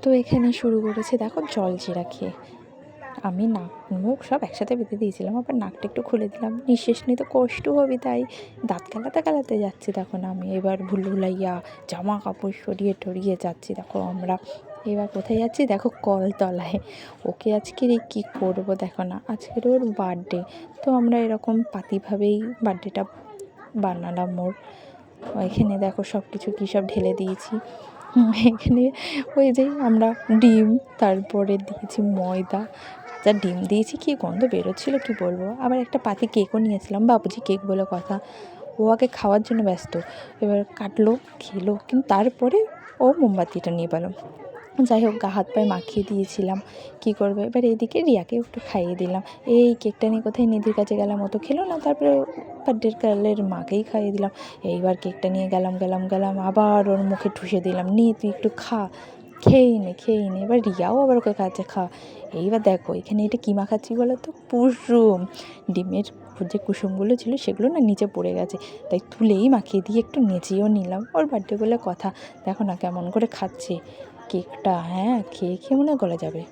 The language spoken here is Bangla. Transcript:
তো এখানে শুরু করেছে দেখো জলজিরা খেয়ে। আমি নাক মুখ সব একসাথে বেঁধে দিয়েছিলাম, আবার নাকটা একটু খুলে দিলাম, নিঃশ্বাস নিতে কষ্ট হবে তাই দাঁত কালাতে কালাতে যাচ্ছি। তখন আমি এবার ভুলভুলাইয়া জামা কাপড় সরিয়ে টরিয়ে যাচ্ছি। দেখো আমরা এবার কোথায় যাচ্ছি দেখো, কলতলায়। ওকে আজকের এই কী করবো দেখো না, আজকের ওর বার্থডে। তো আমরা এরকম পাতিভাবেই বার্থডেটা বানালাম ওর। এখানে দেখো সব কিছু কী সব ঢেলে দিয়েছি। এখানে ওই যে আমরা ডিম, তারপরে দিয়েছি ময়দা, যা ডিম দিয়েছি, কী গন্ধ বেরোচ্ছিলো কী বলবো। আবার একটা পাতি কেকও নিয়েছিলাম, বাবুজি কেক বলে কথা। ও আগে খাওয়ার জন্য ব্যস্ত, এবার কাটলো খেলো, কিন্তু তারপরে ও মোমবাতিটা নিয়ে পেলো। যাই হোক, গা হাত পায়ে মাখিয়ে দিয়েছিলাম, কী করবে। এবার এইদিকে রিয়াকেও একটু খাইয়ে দিলাম। এই কেকটা নিয়ে কোথায় নিধির কাছে গেলাম, ও তো খেলো না। তারপরে বার্থডে গার্লের মাকেই খাইয়ে দিলাম। এইবার কেকটা নিয়ে গেলাম, আবার ওর মুখে ঠুসে দিলাম, নে তুই একটু খা, খেয়েই নে। এবার রিয়াও আবার ওকে খাচ্ছে, খা। এইবার দেখো এখানে এটা কী মাখাচ্ছি বলো তো, কুসুম। ডিমের যে কুসুমগুলো ছিল সেগুলো না নিচে পড়ে গেছে, তাই তুলেই মাখিয়ে দিয়ে একটু নেচেও নিলাম। ওর বার্থডে বলে কথা, দেখো না কেমন করে খাচ্ছে কেকটা। হ্যাঁ, খেয়ে মনে গলে যাবে।